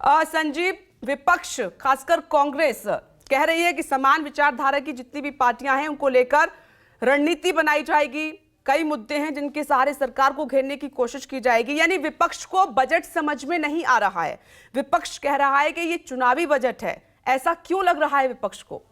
संजीव, विपक्ष खासकर कांग्रेस कह रही है कि समान विचारधारा की जितनी भी पार्टियां हैं उनको लेकर रणनीति बनाई जाएगी। कई मुद्दे हैं जिनके सहारे सरकार को घेरने की कोशिश की जाएगी। यानी विपक्ष को बजट समझ में नहीं आ रहा है। विपक्ष कह रहा है कि ये चुनावी बजट है। ऐसा क्यों लग रहा है विपक्ष को?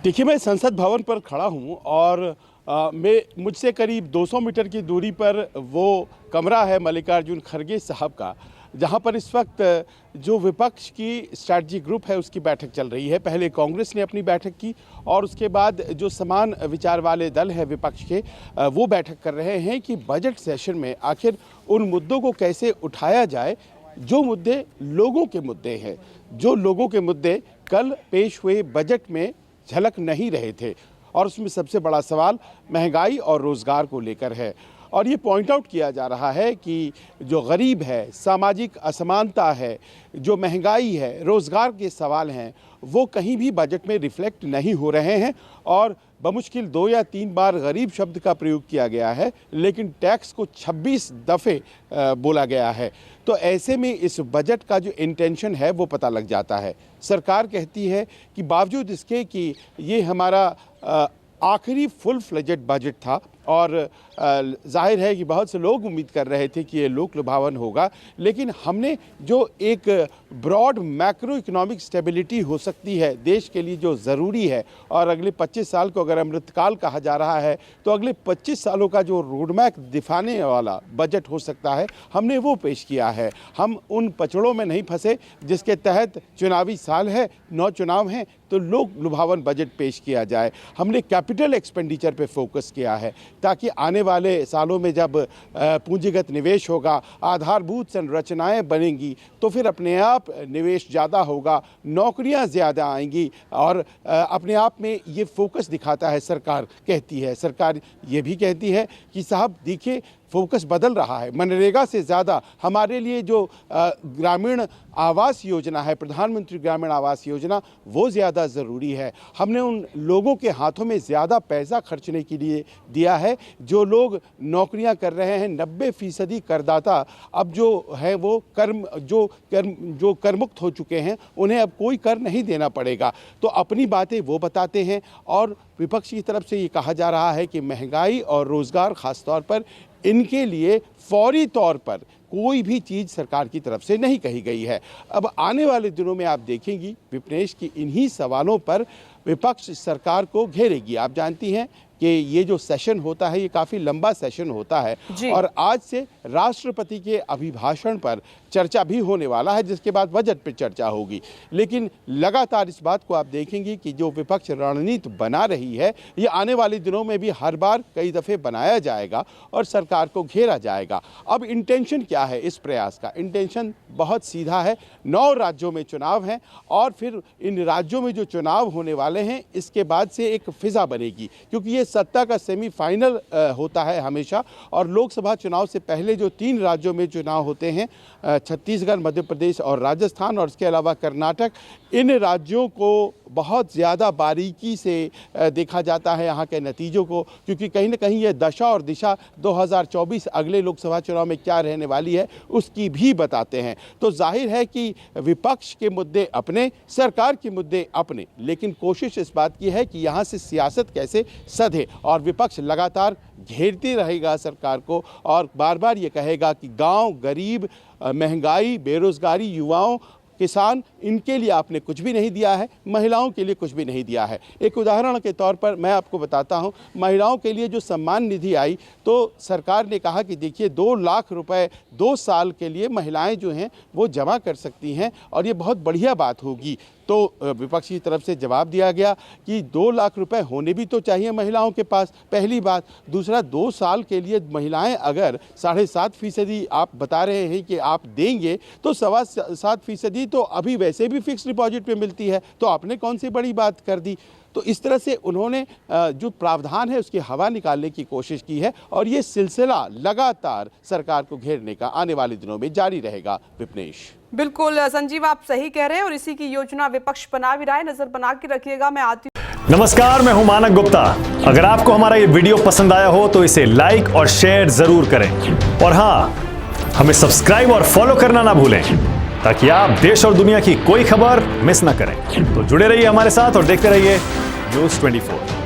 देखिए, मैं संसद भवन पर खड़ा हूं और मुझसे करीब 200 मीटर की दूरी पर वो कमरा है मल्लिकार्जुन खड़गे साहब का, जहां पर इस वक्त जो विपक्ष की स्ट्रैटेजी ग्रुप है उसकी बैठक चल रही है। पहले कांग्रेस ने अपनी बैठक की और उसके बाद जो समान विचार वाले दल है विपक्ष के, वो बैठक कर रहे हैं कि बजट सेशन में आखिर उन मुद्दों को कैसे उठाया जाए जो मुद्दे लोगों के मुद्दे हैं, जो लोगों के मुद्दे कल पेश हुए बजट में झलक नहीं रहे थे। और उसमें सबसे बड़ा सवाल महंगाई और रोज़गार को लेकर है। और ये पॉइंट आउट किया जा रहा है कि जो गरीब है, सामाजिक असमानता है, जो महंगाई है, रोज़गार के सवाल हैं, वो कहीं भी बजट में रिफ्लेक्ट नहीं हो रहे हैं। और बमुश्किल 2 या 3 बार गरीब शब्द का प्रयोग किया गया है, लेकिन टैक्स को 26 दफ़े बोला गया है। तो ऐसे में इस बजट का जो इंटेंशन है वो पता लग जाता है। सरकार कहती है कि बावजूद इसके कि ये हमारा आखिरी फुल फ्लेजेड बजट था और जाहिर है कि बहुत से लोग उम्मीद कर रहे थे कि ये लोक लुभावन होगा, लेकिन हमने जो एक ब्रॉड मैक्रो इकोनॉमिक स्टेबिलिटी हो सकती है देश के लिए जो ज़रूरी है, और अगले 25 साल को अगर अमृतकाल कहा जा रहा है तो अगले 25 सालों का जो रोडमैप दिखाने वाला बजट हो सकता है, हमने वो पेश किया है। हम उन पचड़ों में नहीं फंसे जिसके तहत चुनावी साल है, 9 चुनाव हैं, तो लोक लुभावन बजट पेश किया जाए। हमने कैपिटल एक्सपेंडिचर पे फोकस किया है ताकि आने वाले सालों में जब पूंजीगत निवेश होगा, आधारभूत संरचनाएं बनेंगी, तो फिर अपने आप निवेश ज़्यादा होगा, नौकरियां ज़्यादा आएंगी। और अपने आप में ये फोकस दिखाता है। सरकार कहती है, सरकार ये भी कहती है कि साहब देखिए फोकस बदल रहा है। मनरेगा से ज़्यादा हमारे लिए जो ग्रामीण आवास योजना है, प्रधानमंत्री ग्रामीण आवास योजना, वो ज़्यादा ज़रूरी है। हमने उन लोगों के हाथों में ज़्यादा पैसा खर्चने के लिए दिया है जो लोग नौकरियां कर रहे हैं। 90% करदाता अब जो है वो जो करमुक्त हो चुके हैं, उन्हें अब कोई कर नहीं देना पड़ेगा। तो अपनी बातें वो बताते हैं। और विपक्ष की तरफ से ये कहा जा रहा है कि महंगाई और रोज़गार ख़ास तौर पर इनके लिए फौरी तौर पर कोई भी चीज़ सरकार की तरफ से नहीं कही गई है। अब आने वाले दिनों में आप देखेंगी विपनेश की इन्हीं सवालों पर विपक्ष सरकार को घेरेगी। आप जानती हैं कि ये जो सेशन होता है ये काफ़ी लंबा सेशन होता है और आज से राष्ट्रपति के अभिभाषण पर चर्चा भी होने वाला है, जिसके बाद बजट पर चर्चा होगी। लेकिन लगातार इस बात को आप देखेंगे कि जो विपक्ष रणनीति बना रही है, ये आने वाले दिनों में भी हर बार कई दफ़े बनाया जाएगा और सरकार को घेरा जाएगा। अब इंटेंशन क्या है इस प्रयास का? इंटेंशन बहुत सीधा है। 9 राज्यों में चुनाव हैं और फिर इन राज्यों में जो चुनाव होने वाले हैं, इसके बाद से एक फिज़ा बनेगी, क्योंकि ये सत्ता का सेमीफाइनल होता है हमेशा। और लोकसभा चुनाव से पहले जो 3 राज्यों में चुनाव होते हैं, छत्तीसगढ़, मध्य प्रदेश और राजस्थान, और इसके अलावा कर्नाटक, इन राज्यों को बहुत ज़्यादा बारीकी से देखा जाता है यहाँ के नतीजों को, क्योंकि कहीं ना कहीं ये दशा और दिशा 2024 अगले लोकसभा चुनाव में क्या रहने वाली है उसकी भी बताते हैं। तो जाहिर है कि विपक्ष के मुद्दे अपने, सरकार के मुद्दे अपने, लेकिन कोशिश इस बात की है कि यहाँ से सियासत कैसे सधे। और विपक्ष लगातार घेरते रहेगा सरकार को और बार बार ये कहेगा कि गांव, गरीब, महंगाई, बेरोजगारी, युवाओं, किसान, इनके लिए आपने कुछ भी नहीं दिया है, महिलाओं के लिए कुछ भी नहीं दिया है। एक उदाहरण के तौर पर मैं आपको बताता हूं, महिलाओं के लिए जो सम्मान निधि आई, तो सरकार ने कहा कि देखिए 2 लाख रुपए 2 साल के लिए महिलाएं जो हैं वो जमा कर सकती हैं और ये बहुत बढ़िया बात होगी। तो विपक्ष की तरफ से जवाब दिया गया कि 2 लाख रुपए होने भी तो चाहिए महिलाओं के पास, पहली बात। दूसरा, 2 साल के लिए महिलाएं अगर 7.5% आप बता रहे हैं कि आप देंगे, तो 7.25% तो अभी वैसे भी फिक्स डिपॉजिट पे मिलती है, तो आपने कौन सी बड़ी बात कर दी। तो इस तरह से उन्होंने जो प्रावधान है उसकी हवा निकालने की कोशिश की है और ये सिलसिला लगातार सरकार को घेरने का आने वाले दिनों में जारी रहेगा। विपनेश, बिल्कुल संजीव, आप सही कह रहे हैं और इसी की योजना विपक्ष बना भी रहा है। नजर बना के रखिएगा। मैं आती नमस्कार, मैं हूं मानक गुप्ता। अगर आपको हमारा ये वीडियो पसंद आया हो तो इसे लाइक और शेयर जरूर करें और हां, हमें सब्सक्राइब और फॉलो करना ना भूलें ताकि आप देश और दुनिया की कोई खबर मिस ना करें। तो जुड़े रहिए हमारे साथ और देखते रहिए News 24।